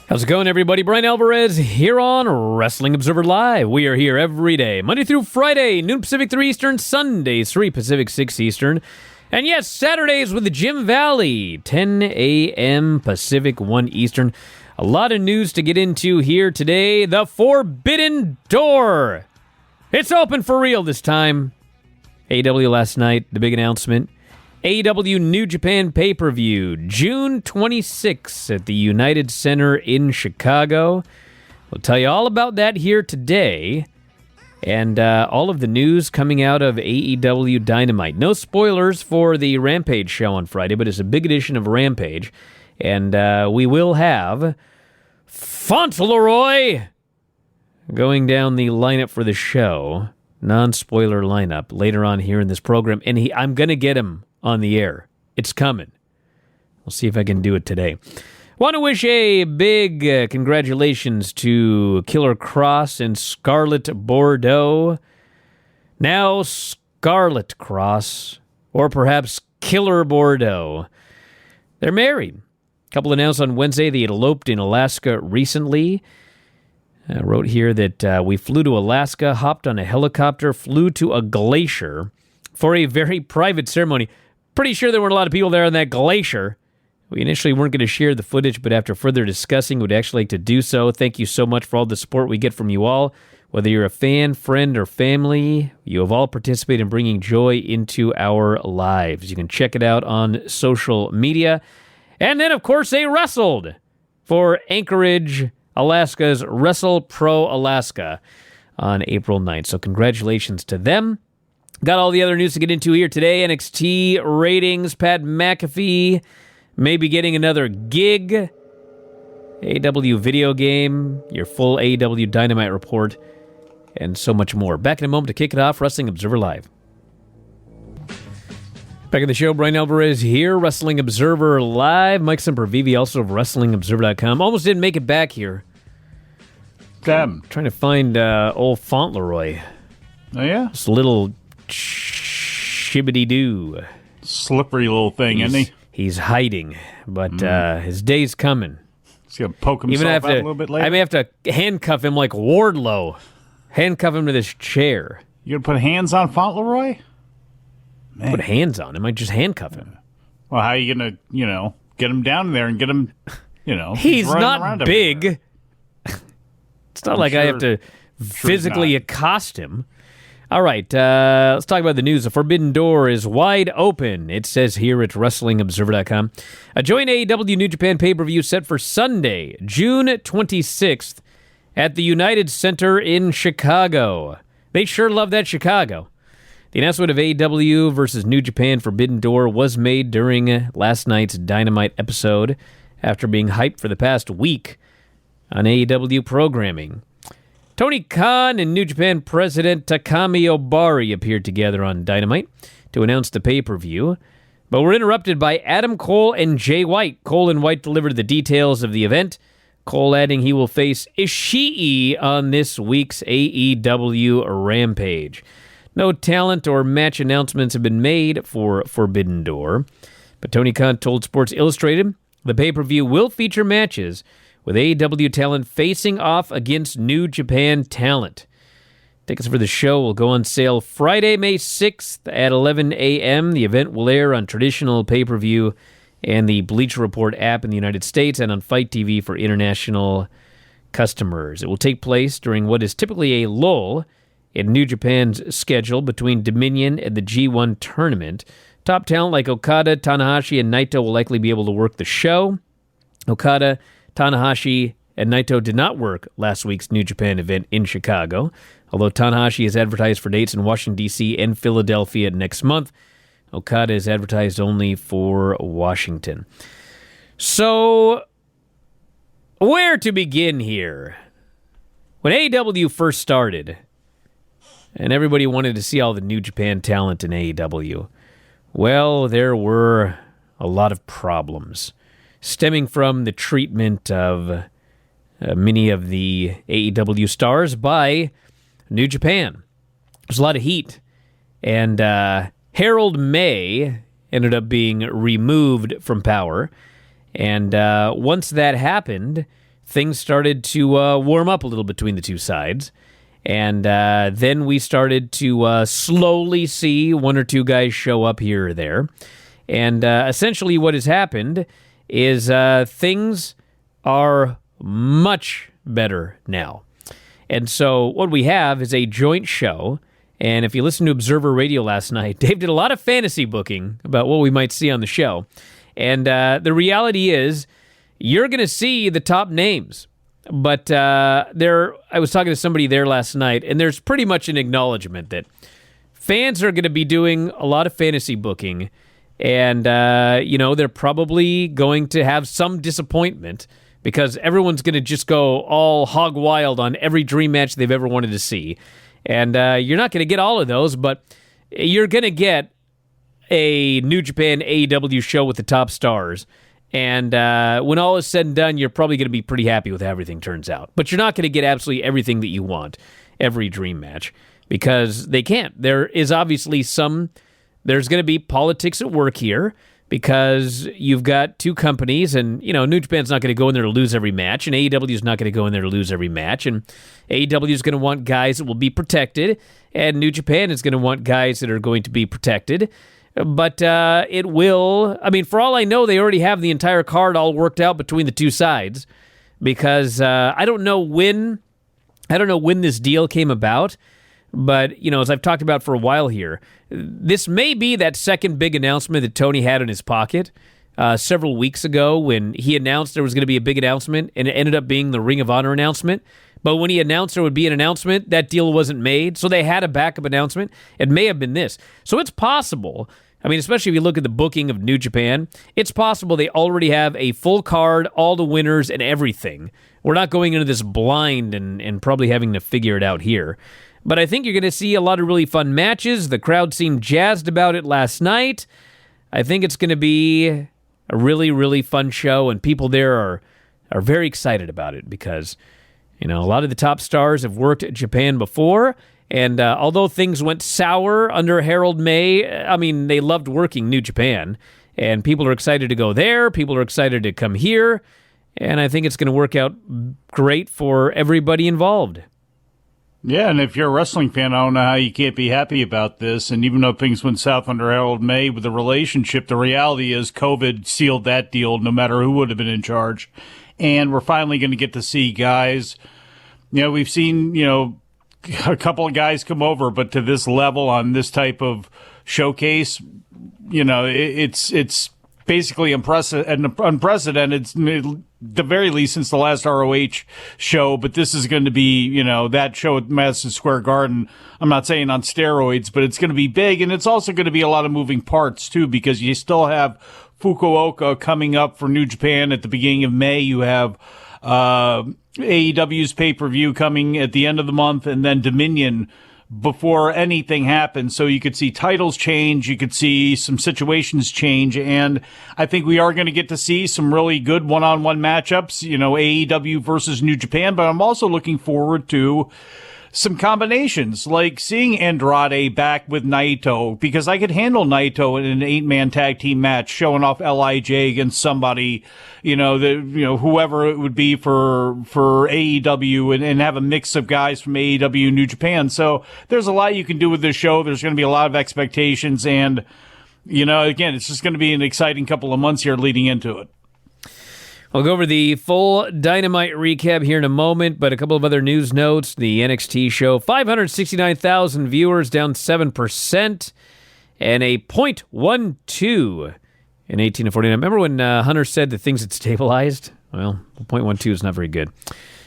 How's it going, everybody? Bryan Alvarez here on Wrestling Observer Live. We are here every day, Monday through Friday, noon Pacific, 3 Eastern, Sundays, 3 Pacific, 6 Eastern. And yes, Saturdays with the Jim Valley, 10 a.m. Pacific, 1 Eastern. A lot of news to get into here today. The Forbidden Door. It's open for real this time. AEW last night, the big announcement. AEW New Japan pay-per-view, June 26th at the United Center in Chicago. We'll tell you all about that here today, and all of the news coming out of AEW Dynamite. No spoilers for the Rampage show on Friday, but it's a big edition of Rampage, and we will have Fauntleroy going down the lineup for the show, non-spoiler lineup, later on here in this program, and I'm going to get him on the air. It's coming. We'll see if I can do it today. Want to wish a big congratulations to Killer Cross and Scarlet Bordeaux. Now Scarlet Cross, or perhaps Killer Bordeaux. They're married. A couple announced on Wednesday they had eloped in Alaska recently. I wrote here that we flew to Alaska, hopped on a helicopter, flew to a glacier for a very private ceremony. Pretty sure there weren't a lot of people there on that glacier. We initially weren't going to share the footage, but after further discussing, would actually like to do so. Thank you so much for all the support we get from you all. Whether you're a fan, friend, or family, you have all participated in bringing joy into our lives. You can check it out on social media. And then, of course, they wrestled for Anchorage, Alaska's Wrestle Pro Alaska on April 9th. So congratulations to them. Got all the other news to get into here today. NXT ratings, Pat McAfee may be getting another gig. AEW video game, your full AEW Dynamite report, and so much more. Back in a moment to kick it off, Wrestling Observer Live. Back in the show, Bryan Alvarez here, Wrestling Observer Live. Mike Sempervive, also of WrestlingObserver.com. Almost didn't make it back here. Damn. Trying to find old Fauntleroy. Oh, yeah? This little shibbity-doo. Slippery little thing, isn't he? He's hiding, but his day's coming. He's going to poke himself out a little bit later? I may have to handcuff him like Wardlow. Handcuff him to this chair. You going to put hands on Fauntleroy? Man. Put hands on him? I just handcuff him. Well, how are you going to, get him down there and get him, He's not big. It's not like I have to physically accost him. All right, let's talk about the news. The Forbidden Door is wide open, it says here at WrestlingObserver.com. A joint AEW New Japan pay-per-view set for Sunday, June 26th at the United Center in Chicago. They sure love that Chicago. The announcement of AEW versus New Japan Forbidden Door was made during last night's Dynamite episode after being hyped for the past week on AEW programming. Tony Khan and New Japan President Takami Obari appeared together on Dynamite to announce the pay-per-view, but were interrupted by Adam Cole and Jay White. Cole and White delivered the details of the event, Cole adding he will face Ishii on this week's AEW Rampage. No talent or match announcements have been made for Forbidden Door, but Tony Khan told Sports Illustrated the pay-per-view will feature matches with AEW talent facing off against New Japan talent. Tickets for the show will go on sale Friday, May 6th at 11 a.m. The event will air on traditional pay-per-view and the Bleacher Report app in the United States and on Fight TV for international customers. It will take place during what is typically a lull in New Japan's schedule between Dominion and the G1 tournament. Top talent like Okada, Tanahashi, and Naito will likely be able to work the show. Okada, Tanahashi, and Naito did not work last week's New Japan event in Chicago, although Tanahashi is advertised for dates in Washington, D.C. and Philadelphia next month. Okada is advertised only for Washington. So, where to begin here? When AEW first started, and everybody wanted to see all the New Japan talent in AEW, well, there were a lot of problems stemming from the treatment of many of the AEW stars by New Japan. There's a lot of heat. And Harold May ended up being removed from power. And once that happened, things started to warm up a little between the two sides. And then we started to slowly see one or two guys show up here or there. And essentially what has happened is things are much better now. And so what we have is a joint show. And if you listen to Observer Radio last night, Dave did a lot of fantasy booking about what we might see on the show. And the reality is you're going to see the top names. But I was talking to somebody there last night, and there's pretty much an acknowledgement that fans are going to be doing a lot of fantasy booking, and they're probably going to have some disappointment because everyone's going to just go all hog wild on every dream match they've ever wanted to see. And you're not going to get all of those, but you're going to get a New Japan AEW show with the top stars. And when all is said and done, you're probably going to be pretty happy with how everything turns out. But you're not going to get absolutely everything that you want every dream match because they can't. There is obviously there's going to be politics at work here because you've got two companies and, New Japan's not going to go in there to lose every match and AEW is not going to go in there to lose every match. And AEW is going to want guys that will be protected and New Japan is going to want guys that are going to be protected. But it will, for all I know, they already have the entire card all worked out between the two sides because I don't know when this deal came about, but, as I've talked about for a while here, this may be that second big announcement that Tony had in his pocket several weeks ago when he announced there was going to be a big announcement and it ended up being the Ring of Honor announcement. But when he announced there would be an announcement, that deal wasn't made, so they had a backup announcement. It may have been this. So it's possible, especially if you look at the booking of New Japan, it's possible they already have a full card, all the winners, and everything. We're not going into this blind and probably having to figure it out here. But I think you're going to see a lot of really fun matches. The crowd seemed jazzed about it last night. I think it's going to be a really, really fun show, and people there are very excited about it because, a lot of the top stars have worked at Japan before. And although things went sour under Harold May, they loved working New Japan. And people are excited to go there. People are excited to come here. And I think it's going to work out great for everybody involved. Yeah, and if you're a wrestling fan, I don't know how you can't be happy about this. And even though things went south under Harold May with the relationship, the reality is COVID sealed that deal no matter who would have been in charge. And we're finally going to get to see guys. We've seen, a couple of guys come over, but to this level on this type of showcase, it's basically unprecedented, the very least since the last ROH show. But this is going to be, that show at Madison Square Garden. I'm not saying on steroids, but it's going to be big, and it's also going to be a lot of moving parts too, because you still have Fukuoka coming up for New Japan at the beginning of May. You have AEW's pay-per-view coming at the end of the month, and then Dominion before anything happens. So you could see titles change, you could see some situations change, and I think we are going to get to see some really good one-on-one matchups, AEW versus New Japan, but I'm also looking forward to some combinations, like seeing Andrade back with Naito, because I could handle Naito in an 8-man tag team match, showing off LIJ against somebody, whoever it would be for AEW, and have a mix of guys from AEW and New Japan. So there's a lot you can do with this show. There's going to be a lot of expectations, and, again, it's just going to be an exciting couple of months here leading into it. I'll go over the full Dynamite recap here in a moment, but a couple of other news notes. The NXT show, 569,000 viewers, down 7%, and a .12 in 18 to 49. Remember when Hunter said that things had stabilized? Well, .12 is not very good.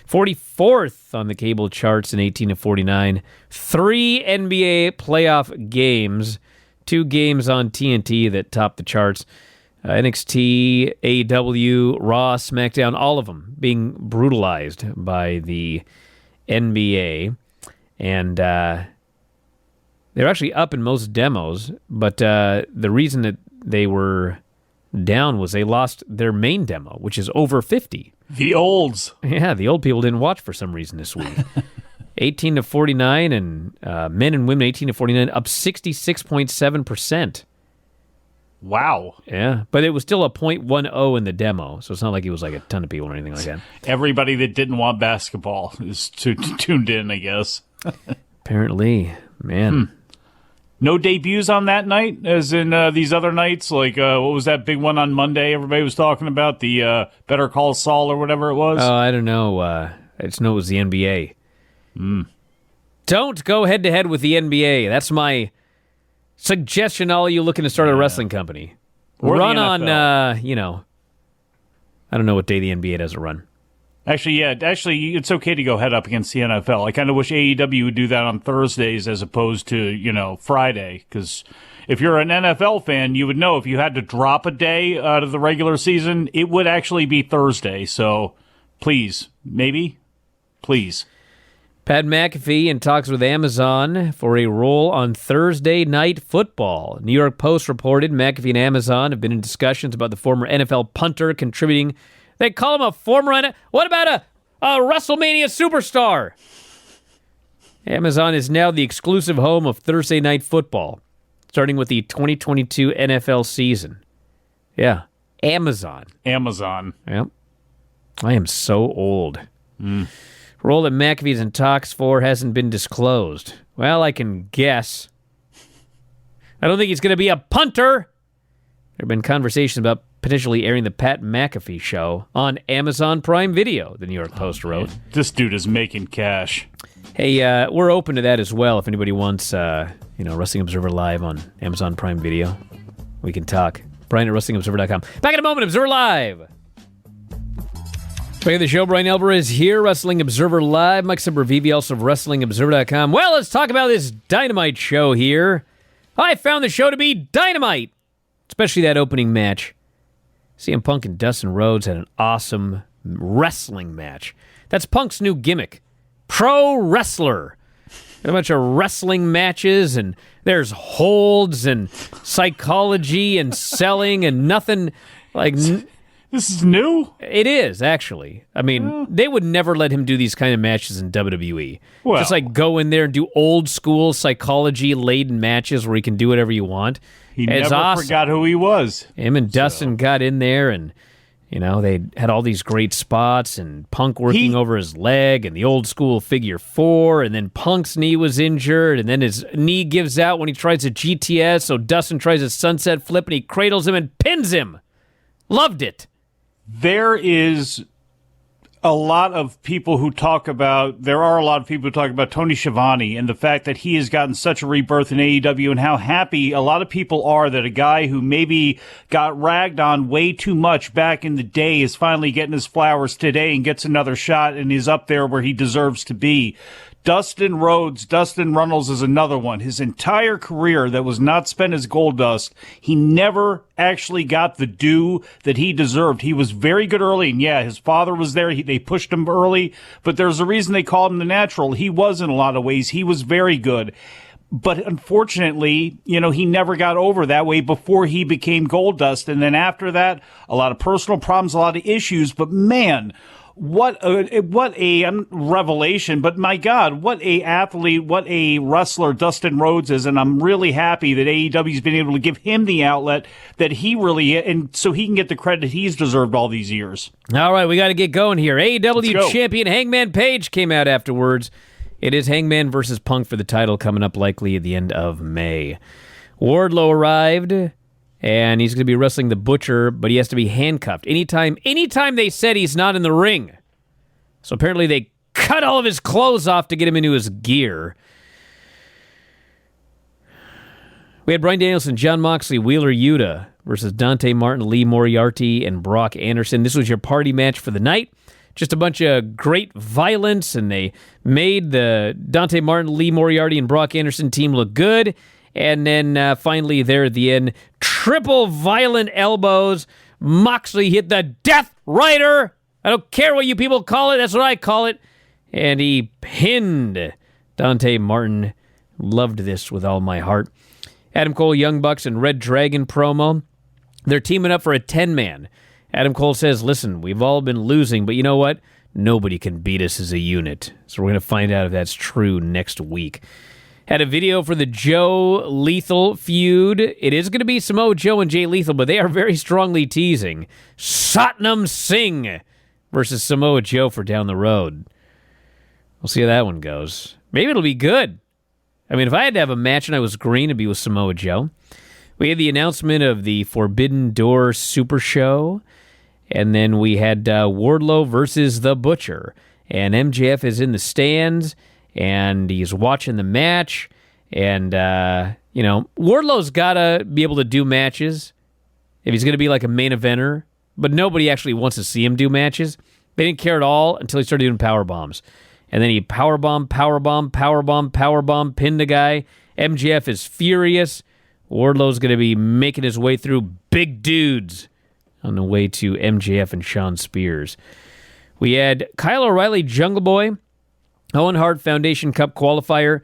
44th on the cable charts in 18 to 49. 3 NBA playoff games, 2 games on TNT that topped the charts. NXT, AEW, Raw, SmackDown, all of them being brutalized by the NBA. And they're actually up in most demos, but the reason that they were down was they lost their main demo, which is over 50. The olds. Yeah, the old people didn't watch for some reason this week. 18 to 49, and men and women 18 to 49 up 66.7%. Wow. Yeah, but it was still a .10 in the demo, so it's not like it was like a ton of people or anything like that. Everybody that didn't want basketball is tuned in, I guess. Apparently, man. No debuts on that night, as in these other nights? Like, what was that big one on Monday everybody was talking about? The Better Call Saul or whatever it was? Oh, I don't know. I just know it was the NBA. Don't go head-to-head with the NBA. That's my suggestion, all you looking to start a wrestling company. Or run the on, NFL. I don't know what day the NBA does a run. Actually, it's okay to go head up against the NFL. I kind of wish AEW would do that on Thursdays as opposed to, Friday. Because if you're an NFL fan, you would know if you had to drop a day out of the regular season, it would actually be Thursday. So please, please. Pat McAfee in talks with Amazon for a role on Thursday Night Football. New York Post reported McAfee and Amazon have been in discussions about the former NFL punter contributing. They call him a former. What about a WrestleMania superstar? Amazon is now the exclusive home of Thursday Night Football, starting with the 2022 NFL season. Yeah, Amazon. Yep. I am so old. Role that McAfee's in talks for hasn't been disclosed. Well, I can guess. I don't think he's going to be a punter. There have been conversations about potentially airing the Pat McAfee show on Amazon Prime Video, the New York Post wrote. This dude is making cash. Hey, we're open to that as well. If anybody wants, Wrestling Observer Live on Amazon Prime Video, we can talk. Bryan at WrestlingObserver.com. Back in a moment, Observer Live. Back at the show, Bryan Alvarez here, Wrestling Observer Live. Mike Sempervive, also of WrestlingObserver.com. Well, let's talk about this Dynamite show here. I found the show to be dynamite, especially that opening match. CM Punk and Dustin Rhodes had an awesome wrestling match. That's Punk's new gimmick, pro wrestler. Got a bunch of wrestling matches, and there's holds and psychology and selling and nothing like... This is new? It is, actually. I mean, they would never let him do these kind of matches in WWE. Well, just like go in there and do old school psychology-laden matches where he can do whatever you want. He never forgot who he was. Him and Dustin got in there, and they had all these great spots, and Punk working over his leg, and the old school figure four, and then Punk's knee was injured, and then his knee gives out when he tries a GTS, so Dustin tries a sunset flip, and he cradles him and pins him. Loved it. There are a lot of people who talk about Tony Schiavone and the fact that he has gotten such a rebirth in AEW and how happy a lot of people are that a guy who maybe got ragged on way too much back in the day is finally getting his flowers today and gets another shot and is up there where he deserves to be. Dustin Runnels is another one. His entire career that was not spent as gold dust, he never actually got the due that he deserved. He was very good early, and yeah, his father was there. They pushed him early, but there's a reason they called him the Natural. He was in a lot of ways. He was very good. But unfortunately, he never got over that way before he became gold dust. And then after that, a lot of personal problems, a lot of issues. But man, what a revelation, but my God, what a athlete, what a wrestler Dustin Rhodes is, and I'm really happy that AEW's been able to give him the outlet that he really, and so he can get the credit he's deserved all these years. All right, we got to get going here. AEW champion Hangman Page came out afterwards. It is Hangman versus Punk for the title coming up likely at the end of May. Wardlow arrived, and he's going to be wrestling the Butcher, but he has to be handcuffed. Anytime they said he's not in the ring. So apparently they cut all of his clothes off to get him into his gear. We had Bryan Danielson, Jon Moxley, Wheeler Yuta versus Dante Martin, Lee Moriarty, and Brock Anderson. This was your party match for the night. Just a bunch of great violence, and they made the Dante Martin, Lee Moriarty, and Brock Anderson team look good. And then finally there at the end, triple violent elbows. Moxley hit the Death Rider. I don't care what you people call it. That's what I call it. And he pinned Dante Martin. Loved this with all my heart. Adam Cole, Young Bucks, and Red Dragon promo. They're teaming up for a 10-man. Adam Cole says, listen, we've all been losing, but you know what? Nobody can beat us as a unit. So we're going to find out if that's true next week. Had a video for the Joe Lethal feud. It is going to be Samoa Joe and Jay Lethal, but they are very strongly teasing Satnam Singh versus Samoa Joe for down the road. We'll see how that one goes. Maybe it'll be good. I mean, if I had to have a match and I was green, it'd be with Samoa Joe. We had the announcement of the Forbidden Door Super Show, and then we had Wardlow versus The Butcher. And MJF is in the stands, and he's watching the match. And, Wardlow's got to be able to do matches if he's going to be like a main eventer. But nobody actually wants to see him do matches. They didn't care at all until he started doing power bombs. And then he powerbomb, pinned a guy. MJF is furious. Wardlow's going to be making his way through big dudes on the way to MJF and Shawn Spears. We had Kyle O'Reilly, Jungle Boy, Owen Hart Foundation Cup qualifier.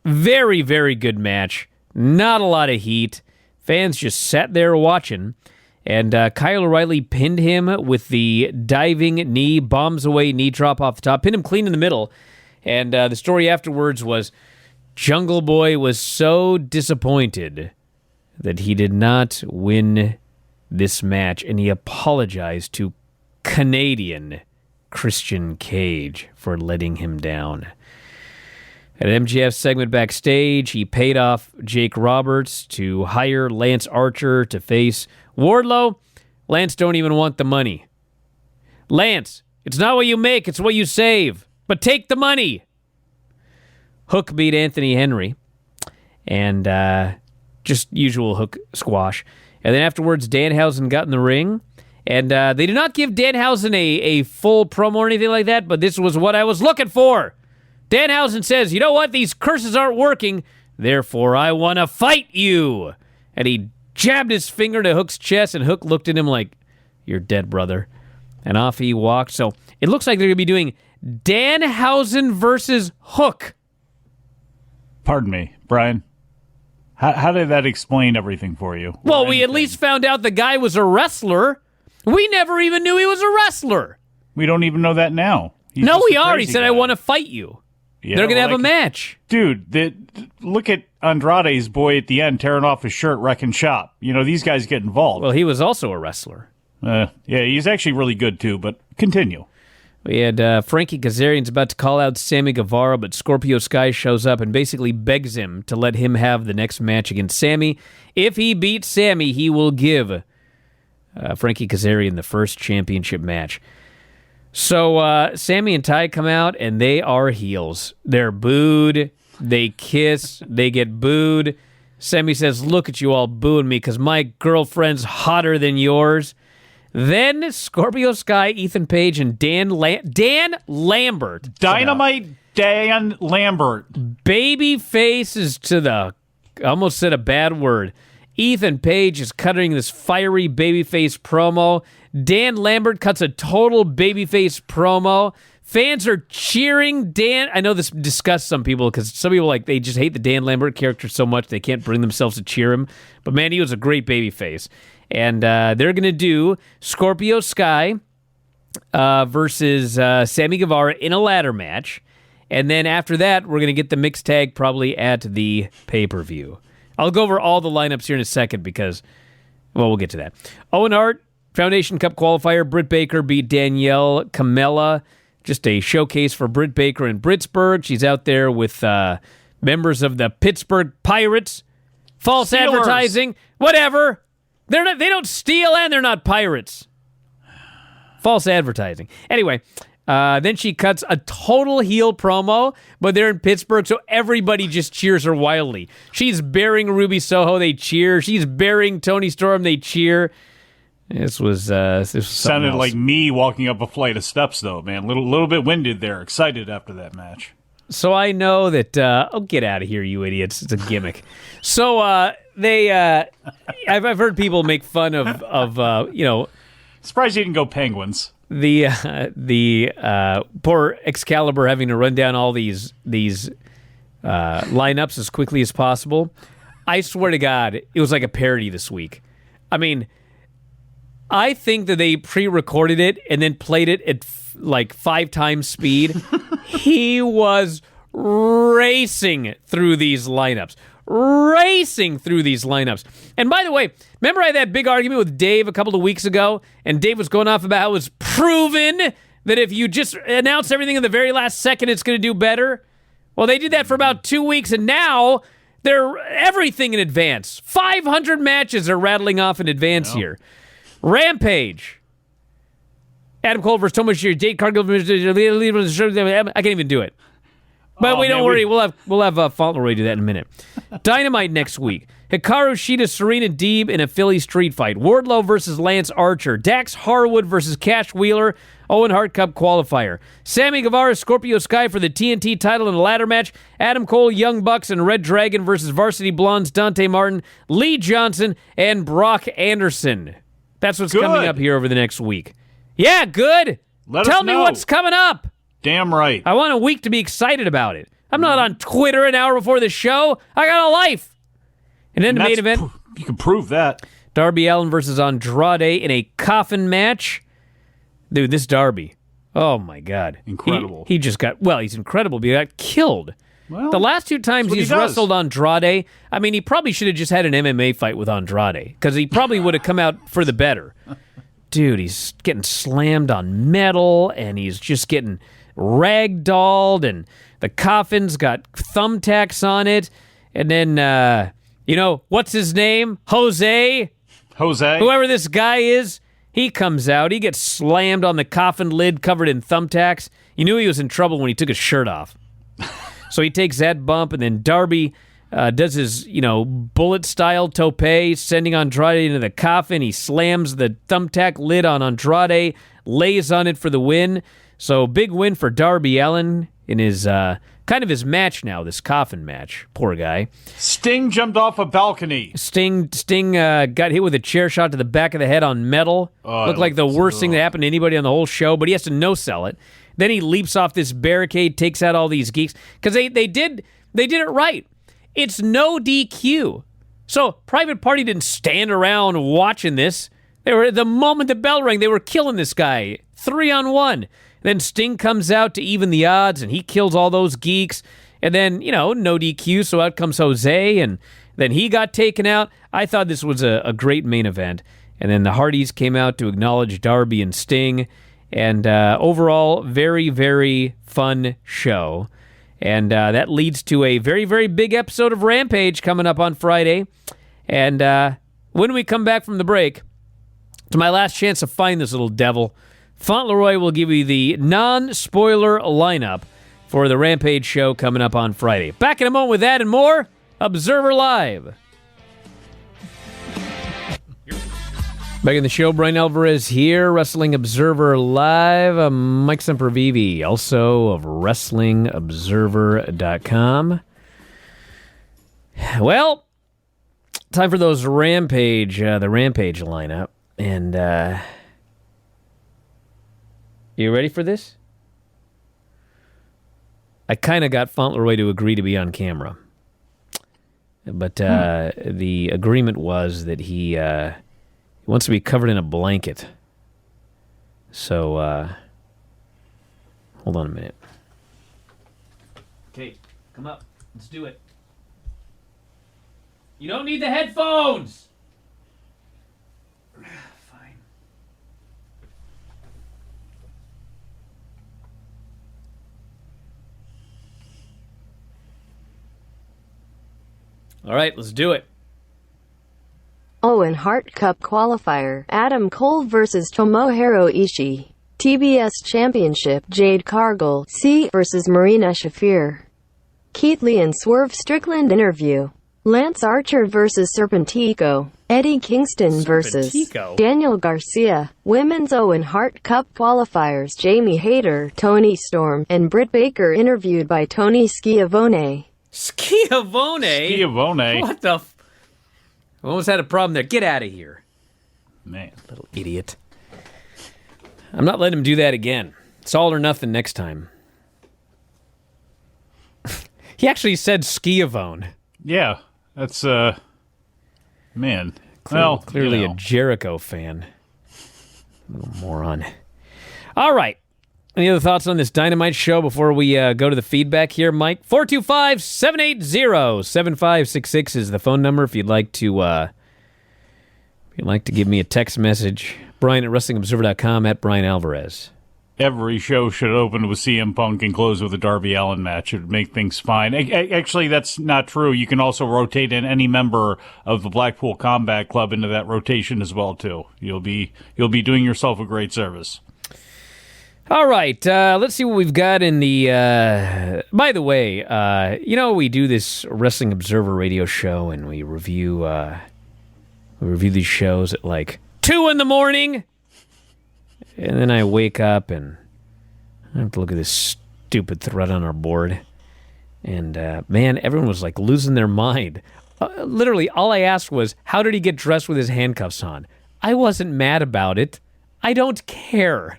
Very, very good match. Not a lot of heat. Fans just sat there watching. And Kyle O'Reilly pinned him with the diving knee, bombs away, knee drop off the top, pinned him clean in the middle. And the story afterwards was Jungle Boy was so disappointed that he did not win this match, and he apologized to Canadian Christian Cage for letting him down. At an MJF segment backstage, he paid off Jake Roberts to hire Lance Archer to face Wardlow. Lance don't even want the money. Lance, it's not what you make, it's what you save. But take the money. Hook beat Anthony Henry. And just usual Hook squash. And then afterwards, Danhausen got in the ring. And they did not give Danhausen a full promo or anything like that, but this was what I was looking for. Danhausen says, you know what? These curses aren't working. Therefore, I want to fight you. And he jabbed his finger to Hook's chest, and Hook looked at him like, you're dead, brother. And off he walked. So it looks like they're going to be doing Danhausen versus Hook. Pardon me, Brian. How did that explain everything for you? Well, we at least found out the guy was a wrestler. We never even knew he was a wrestler. We don't even know that now. No, we are. He said, guy. I want to fight you. Yeah, they're going to have a match. Dude, look at Andrade's boy at the end tearing off his shirt, wrecking shop. You know, these guys get involved. Well, he was also a wrestler. Yeah, he's actually really good, too, but continue. We had Frankie Kazarian's about to call out Sammy Guevara, but Scorpio Sky shows up and basically begs him to let him have the next match against Sammy. If he beats Sammy, he will give Frankie Kazarian the first championship match. So Sammy and Ty come out, and they are heels. They're booed. They kiss. They get booed. Sammy says, look at you all booing me because my girlfriend's hotter than yours. Then Scorpio Sky, Ethan Page, and Dan Lambert. Dynamite Dan Lambert. Baby faces to the... I almost said a bad word. Ethan Page is cutting this fiery babyface promo. Dan Lambert cuts a total babyface promo. Fans are cheering Dan. I know this disgusts some people because some people they just hate the Dan Lambert character so much they can't bring themselves to cheer him. But man, he was a great babyface. And they're going to do Scorpio Sky versus Sammy Guevara in a ladder match. And then after that, we're going to get the mixed tag probably at the pay-per-view. I'll go over all the lineups here in a second because, well, we'll get to that. Owen Hart, Foundation Cup qualifier. Britt Baker beat Danielle Camella. Just a showcase for Britt Baker in Britsburg. She's out there with members of the Pittsburgh Pirates. False Steelers. Advertising. Whatever. They don't steal and they're not pirates. False advertising. Anyway, then she cuts a total heel promo, but they're in Pittsburgh, so everybody just cheers her wildly. She's bearing Ruby Soho, they cheer. She's bearing Toni Storm, they cheer. This was sounded else. like me walking up a flight of steps, though, man. Little bit winded there. Excited after that match. So I know that. Oh, get out of here, you idiots! It's a gimmick. So I've heard people make fun of Surprised you didn't go Penguins. The poor Excalibur having to run down all these lineups as quickly as possible. I swear to God, it was like a parody this week. I mean, I think that they pre-recorded it and then played it at like 5 times speed. He was racing through these lineups. And by the way, remember I had that big argument with Dave a couple of weeks ago, and Dave was going off about how it was proven that if you just announce everything in the very last second, it's going to do better? Well, they did that for about 2 weeks, and now they're everything in advance. 500 matches are rattling off in advance here. Rampage. Adam Cole versus Tomo Ishii, Jade Cargill. I can't even do it. But don't worry, we'll have Fauntleroy do that in a minute. Dynamite next week. Hikaru Shida, Serena Deeb in a Philly street fight. Wardlow versus Lance Archer. Dax Harwood versus Cash Wheeler, Owen Hart Cup qualifier. Sammy Guevara, Scorpio Sky for the TNT title in a ladder match. Adam Cole, Young Bucks, and Red Dragon versus Varsity Blondes, Dante Martin, Lee Johnson, and Brock Anderson. That's what's coming up here over the next week. Yeah, good. Tell me what's coming up. Damn right. I want a week to be excited about it. I'm not on Twitter an hour before the show. I got a life. And then the main event. You can prove that. Darby Allin versus Andrade in a coffin match. Dude, this Darby. Oh, my God. Incredible. He just got, he's incredible, but he got killed. Well, the last 2 times he's wrestled Andrade, I mean, he probably should have just had an MMA fight with Andrade, because he probably would have come out for the better. Dude, he's getting slammed on metal, and he's just getting ragdolled, and the coffin's got thumbtacks on it, and then, what's his name? Jose? Whoever this guy is, he comes out, he gets slammed on the coffin lid covered in thumbtacks. You knew he was in trouble when he took his shirt off. So he takes that bump, and then Darby does his, bullet-style tope, sending Andrade into the coffin. He slams the thumbtack lid on Andrade, lays on it for the win. So big win for Darby Allin in his kind of his match now, this coffin match. Poor guy. Sting jumped off a balcony. Sting got hit with a chair shot to the back of the head on metal. Looked like the worst thing that happened to anybody on the whole show, but he has to no-sell it. Then he leaps off this barricade, takes out all these geeks. Because they did it right. It's no DQ. So Private Party didn't stand around watching this. The moment the bell rang, they were killing this guy. 3-on-1. Then Sting comes out to even the odds, and he kills all those geeks. And then, no DQ, so out comes Jose, and then he got taken out. I thought this was a great main event. And then the Hardys came out to acknowledge Darby and Sting. And overall, very, very fun show. And that leads to a very, very big episode of Rampage coming up on Friday. And when we come back from the break, it's my last chance to find this little devil. Fauntleroy will give you the non-spoiler lineup for the Rampage show coming up on Friday. Back in a moment with that and more. Observer Live. Back in the show, Bryan Alvarez here, Wrestling Observer Live. I'm Mike Sempervive, also of WrestlingObserver.com. Well, time for those Rampage, the Rampage lineup. And, you ready for this? I kind of got Fauntleroy to agree to be on camera. But the agreement was that he wants to be covered in a blanket. So, hold on a minute. Okay, come up. Let's do it. You don't need the headphones! Fine. All right, let's do it. Owen Hart Cup qualifier, Adam Cole vs. Tomohiro Ishii. TBS Championship, Jade Cargill, C vs. Marina Shafir. Keith Lee and Swerve Strickland interview. Lance Archer vs. Serpentico. Eddie Kingston versus Daniel Garcia. Women's Owen Hart Cup qualifiers, Jamie Hayter, Toni Storm, and Britt Baker interviewed by Tony Schiavone. Schiavone? What the I almost had a problem there. Get out of here. Man. Little idiot. I'm not letting him do that again. It's all or nothing next time. He actually said Schiavone. Yeah. That's, man. Clearly a Jericho fan. Little moron. All right. Any other thoughts on this Dynamite show before we go to the feedback here, Mike? 425-780-7566 is the phone number if you'd like to give me a text message. Bryan at WrestlingObserver.com, at Bryan Alvarez. Every show should open with CM Punk and close with a Darby Allin match. It would make things fine. Actually, that's not true. You can also rotate in any member of the Blackpool Combat Club into that rotation as well, too. You'll be doing yourself a great service. All right, let's see what we've got in the... by the way, we do this Wrestling Observer radio show, and we review these shows at like 2 in the morning. And then I wake up and I have to look at this stupid thread on our board. And, man, everyone was like losing their mind. Literally, all I asked was, how did he get dressed with his handcuffs on? I wasn't mad about it. I don't care.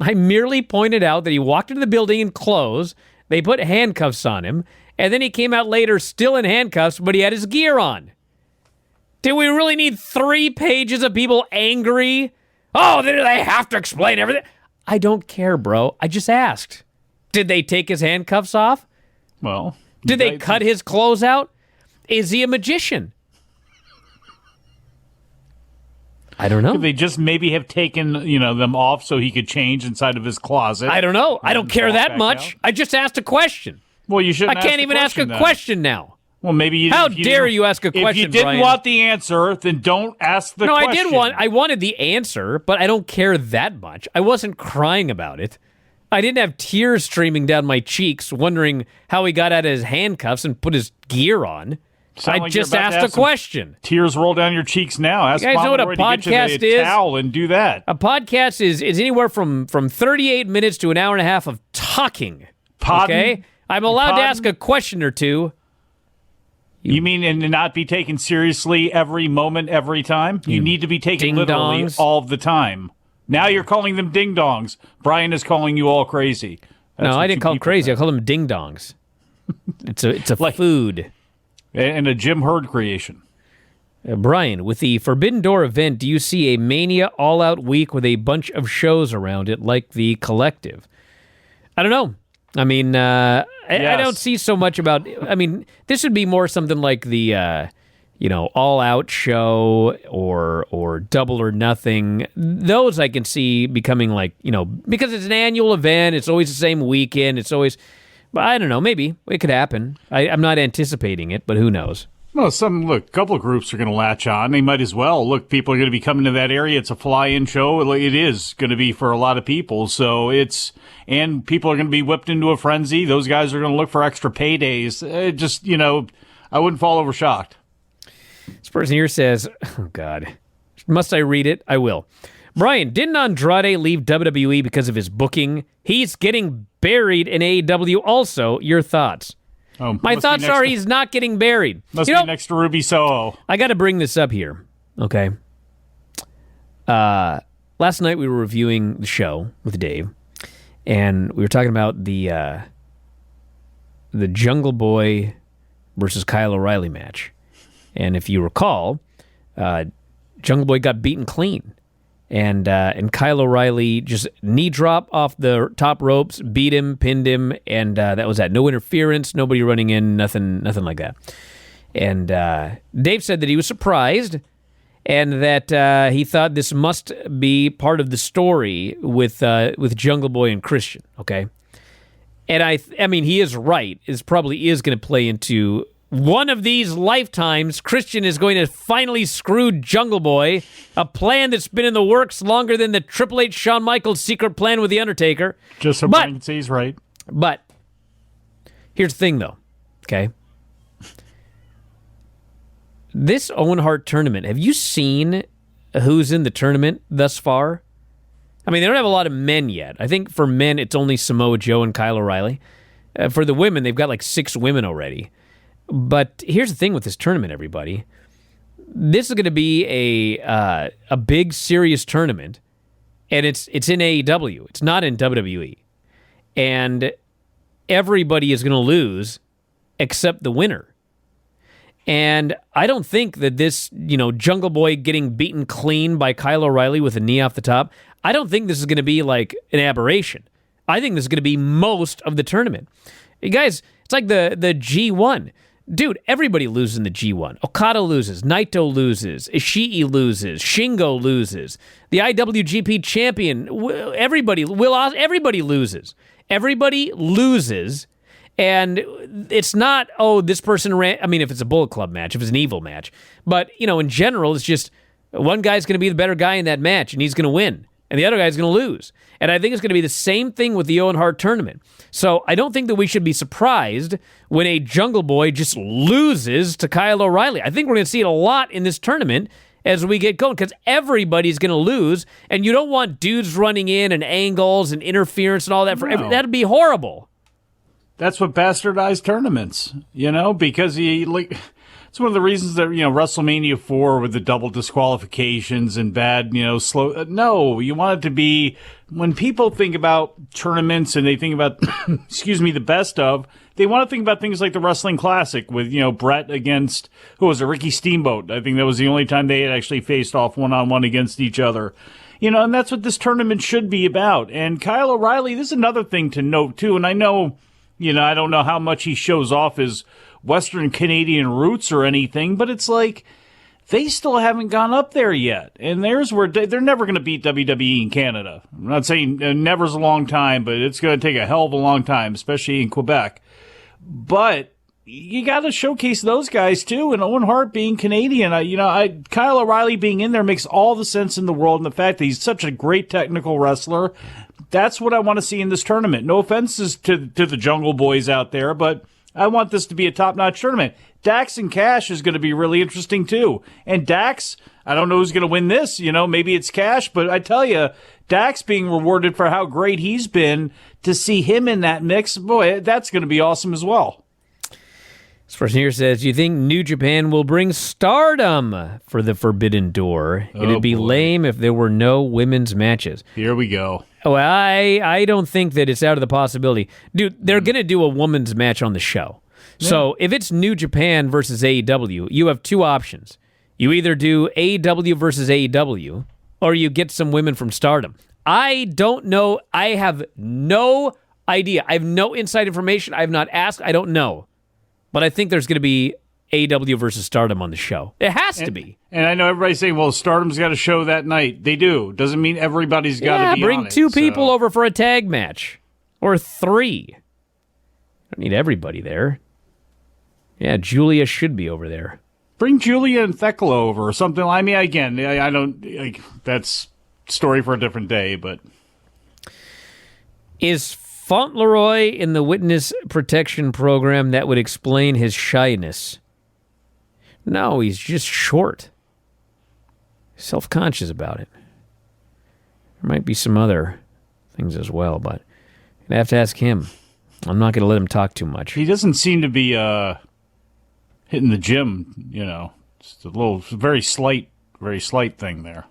I merely pointed out that he walked into the building in clothes, they put handcuffs on him, and then he came out later still in handcuffs, but he had his gear on. Do we really need 3 pages of people angry? Oh, they have to explain everything. I don't care, bro. I just asked. Did they take his handcuffs off? Well, did they cut his clothes out? Is he a magician? I don't know. Could they just maybe have taken, them off so he could change inside of his closet? I don't know. I don't care that much. Out? I just asked a question. Well, you shouldn't. I can't even ask a question now. Well, maybe you. How dare you ask a question, If you didn't Bryan? want the answer, then don't ask the question. No, I wanted the answer, but I don't care that much. I wasn't crying about it. I didn't have tears streaming down my cheeks, wondering how he got out of his handcuffs and put his gear on. I just asked a question. Tears roll down your cheeks now. Ask you guys know what a podcast is? Towel and do that. A podcast is anywhere from 38 minutes to an hour and a half of talking. Pardon? Okay? I'm allowed to ask a question or two. You mean and not be taken seriously every moment, every time? You need to be taken literally all the time. Now you're calling them ding-dongs. Bryan is calling you all crazy. No, I didn't call them crazy. I called them ding-dongs. It's a like food. And a Jim Herd creation. Bryan, with the Forbidden Door event, do you see a Mania all-out week with a bunch of shows around it like the Collective? I don't know. I mean, I don't see so much about... I mean, this would be more something like the, all-out show or Double or Nothing. Those I can see becoming like, because it's an annual event, it's always the same weekend, it's always... But I don't know, maybe. It could happen. I'm not anticipating it, but who knows? Well, a couple of groups are going to latch on. They might as well. Look, people are going to be coming to that area. It's a fly-in show. It is going to be for a lot of people. And people are going to be whipped into a frenzy. Those guys are going to look for extra paydays. I wouldn't fall over shocked. This person here says, oh, God. Must I read it? I will. Bryan, didn't Andrade leave WWE because of his booking? He's getting buried in AEW also. Your thoughts? Oh, my thoughts are he's not getting buried. Must be next to Ruby Soho. I got to bring this up here, okay? Last night we were reviewing the show with Dave, and we were talking about the Jungle Boy versus Kyle O'Reilly match. And if you recall, Jungle Boy got beaten clean. And Kyle O'Reilly just knee drop off the top ropes, beat him, pinned him, and that was that. No interference, nobody running in, nothing like that. And Dave said that he was surprised and that he thought this must be part of the story with Jungle Boy and Christian, okay? And I mean, he is right. It probably is going to play into one of these lifetimes. Christian is going to finally screw Jungle Boy, a plan that's been in the works longer than the Triple H Shawn Michaels secret plan with The Undertaker. Just so Bryan can say he's right. But here's the thing, though, okay? This Owen Hart tournament, have you seen who's in the tournament thus far? I mean, they don't have a lot of men yet. I think for men, it's only Samoa Joe and Kyle O'Reilly. For the women, they've got like 6 women already. But here's the thing with this tournament, everybody. This is going to be a big, serious tournament, and it's in AEW. It's not in WWE. And everybody is going to lose except the winner. And I don't think that this, Jungle Boy getting beaten clean by Kyle O'Reilly with a knee off the top, I don't think this is going to be like an aberration. I think this is going to be most of the tournament. You guys, it's like the G1. Dude, everybody loses in the G1. Okada loses. Naito loses. Ishii loses. Shingo loses. The IWGP champion, everybody loses. Everybody loses. And it's not, this person ran. I mean, if it's a Bullet Club match, if it's an evil match. But, in general, it's just one guy's going to be the better guy in that match, and he's going to win. And the other guy's going to lose. And I think it's going to be the same thing with the Owen Hart tournament. So I don't think that we should be surprised when a Jungle Boy just loses to Kyle O'Reilly. I think we're going to see it a lot in this tournament as we get going, because everybody's going to lose, and you don't want dudes running in and angles and interference and all that. No. That'd be horrible. That's what bastardized tournaments, because it's one of the reasons that, WrestleMania 4 with the double disqualifications and bad, slow. No, you want it to be, when people think about tournaments and they think about, the best of, they want to think about things like the Wrestling Classic with, Brett against, who was it, Ricky Steamboat. I think that was the only time they had actually faced off one-on-one against each other. And that's what this tournament should be about. And Kyle O'Reilly, this is another thing to note, too. And I know, I don't know how much he shows off his Western Canadian roots or anything, but it's like they still haven't gone up there yet. And there's where they're never going to beat WWE in Canada. I'm not saying never's a long time, but it's going to take a hell of a long time, especially in Quebec. But you got to showcase those guys too. And Owen Hart being Canadian, Kyle O'Reilly being in there makes all the sense in the world. And the fact that he's such a great technical wrestler, that's what I want to see in this tournament. No offenses to the Jungle Boys out there, but I want this to be a top-notch tournament. Dax and Cash is going to be really interesting, too. And Dax, I don't know who's going to win this. Maybe it's Cash, but I tell you, Dax being rewarded for how great he's been, to see him in that mix, boy, that's going to be awesome as well. This person here says, you think New Japan will bring Stardom for the Forbidden Door? It'd be lame if there were no women's matches. Here we go. Well, I don't think that it's out of the possibility. Dude, they're going to do a women's match on the show. Yeah. So if it's New Japan versus AEW, you have two options. You either do AEW versus AEW, or you get some women from Stardom. I don't know. I have no idea. I have no inside information. I have not asked. I don't know. But I think there's going to be AEW versus Stardom on the show. It has to be. And I know everybody's saying, well, Stardom's got a show that night. They do. Doesn't mean everybody's got to be on it. Bring two people over for a tag match. Or three. Don't need everybody there. Yeah, Julia should be over there. Bring Julia and Thekla over or something. I mean, again, I don't... that's story for a different day, but... Is Fauntleroy in the witness protection program? That would explain his shyness. No, he's just short. Self-conscious about it. There might be some other things as well, but I'd have to ask him. I'm not going to let him talk too much. He doesn't seem to be hitting the gym, Just a little, very slight thing there.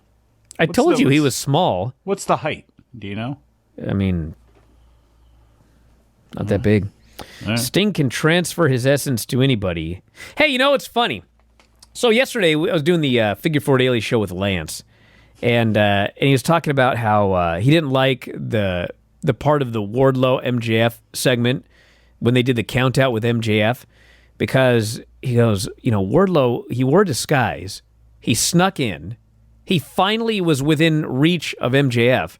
I told you he was small. What's the height? Do you know? I mean, not that big. Right. Sting can transfer his essence to anybody. Hey, it's funny. So yesterday, I was doing the Figure 4 Daily show with Lance, and he was talking about how he didn't like the part of the Wardlow MJF segment when they did the count out with MJF, because he goes, Wardlow, he wore disguise, he snuck in, he finally was within reach of MJF,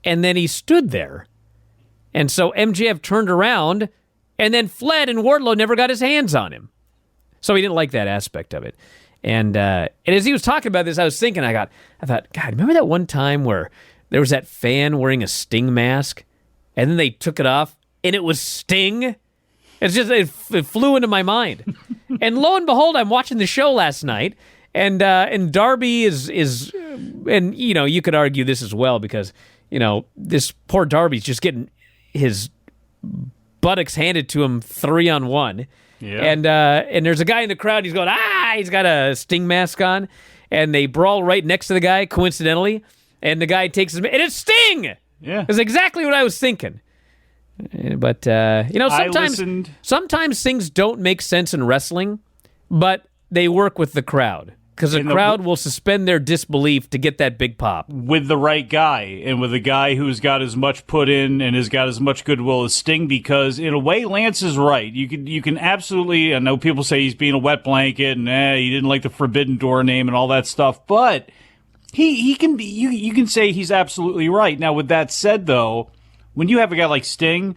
and then he stood there. And so MJF turned around and then fled, and Wardlow never got his hands on him. So he didn't like that aspect of it. And as he was talking about this, I was thinking, I thought, God, remember that one time where there was that fan wearing a Sting mask, and then they took it off, and it was Sting? It flew into my mind. And lo and behold, I'm watching the show last night, and Darby is and you could argue this as well, because this poor Darby's just getting his buttocks handed to him 3-on-1. Yeah. And there's a guy in the crowd, he's going, he's got a Sting mask on, and they brawl right next to the guy, coincidentally, and the guy takes his, and it's Sting! Yeah. It's exactly what I was thinking. But, sometimes things don't make sense in wrestling, but they work with the crowd. because the crowd will suspend their disbelief to get that big pop. With the right guy, and with a guy who's got as much put in and has got as much goodwill as Sting, because in a way, Lance is right. You can absolutely, I know people say he's being a wet blanket and he didn't like the Forbidden Door name and all that stuff, but he can be, you can say he's absolutely right. Now, with that said, though, when you have a guy like Sting,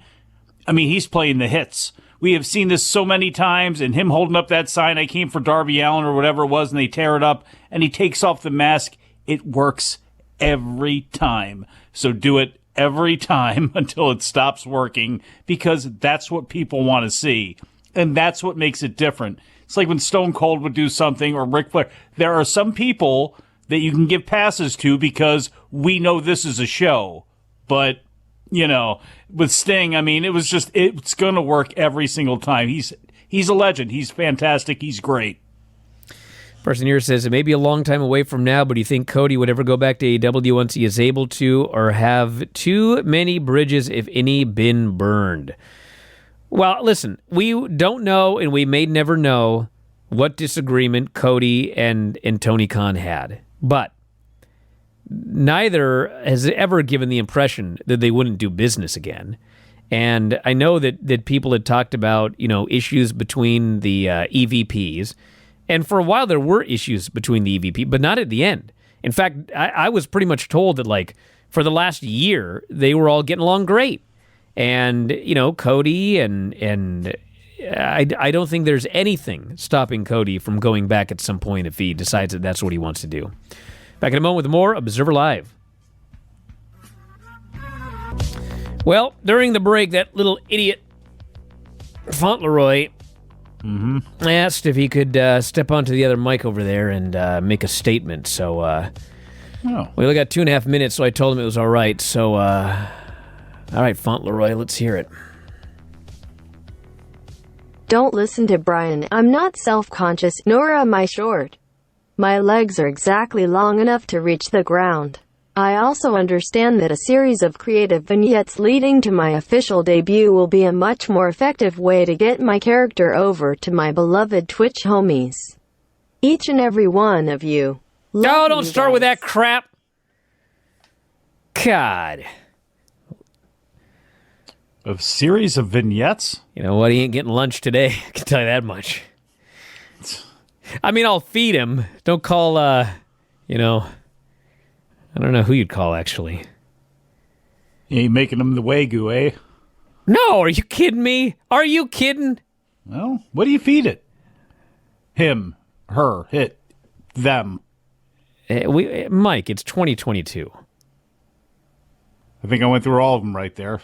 I mean, he's playing the hits. We have seen this so many times, and him holding up that sign, I came for Darby Allin or whatever it was, and they tear it up, and he takes off the mask. It works every time. So do it every time until it stops working, because that's what people want to see, and that's what makes it different. It's like when Stone Cold would do something, or Ric Flair. There are some people that you can give passes to because we know this is a show, but you know, with Sting, I mean, it's going to work every single time. He's a legend. He's fantastic. He's great. Person here says, it may be a long time away from now, but do you think Cody would ever go back to AEW once he is able to, or have too many bridges, if any, been burned? Well, listen, we don't know, and we may never know what disagreement Cody and Tony Khan had, but neither has ever given the impression that they wouldn't do business again. And I know that people had talked about, issues between the EVPs. And for a while there were issues between the EVP, but not at the end. In fact, I was pretty much told that, like, for the last year, they were all getting along great. And, Cody and I don't think there's anything stopping Cody from going back at some point if he decides that that's what he wants to do. Back in a moment with more Observer Live. Well, during the break, that little idiot Fauntleroy asked if he could step onto the other mic over there and make a statement. So we only got 2.5 minutes, so I told him it was all right. So, all right, Fauntleroy, let's hear it. Don't listen to Bryan. I'm not self-conscious, nor am I short. My legs are exactly long enough to reach the ground. I also understand that a series of creative vignettes leading to my official debut will be a much more effective way to get my character over to my beloved Twitch homies. Each and every one of you. No, don't start with that crap. God. A series of vignettes? You know what? He ain't getting lunch today. I can tell you that much. I mean, I'll feed him. Don't call, I don't know who you'd call, actually. You ain't making him the Wagyu, eh? No, are you kidding me? Are you kidding? Well, what do you feed it? Him, her, it, them. Mike, it's 2022. I think I went through all of them right there.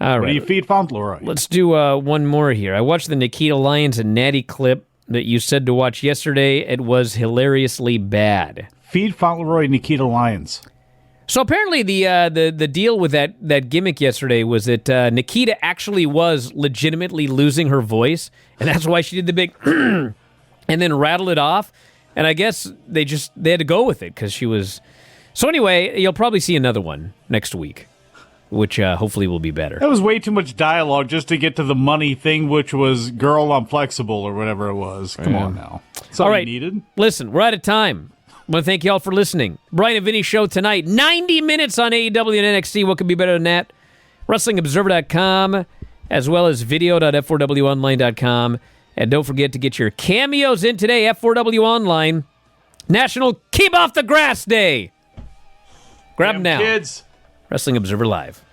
All right. What do you feed Fauntleroy? Let's do one more here. I watched the Nikita Lyons and Natty clip that you said to watch yesterday. It was hilariously bad. Feed Fauntleroy Nikita Lyons. So apparently the deal with that gimmick yesterday was that Nikita actually was legitimately losing her voice, and that's why she did the big and then rattled it off. And I guess they had to go with it because she was. So anyway, you'll probably see another one next week, which hopefully will be better. That was way too much dialogue just to get to the money thing, which was "Girl, I'm flexible" or whatever it was. Come on now. That's all right. You needed. Listen, we're out of time. I want to thank you all for listening. Bryan and Vinny show tonight. 90 minutes on AEW and NXT. What could be better than that? WrestlingObserver.com, as well as video.f4wonline.com. And don't forget to get your cameos in today. F4W Online. National Keep Off the Grass Day. Grab them now. Kids. Wrestling Observer Live.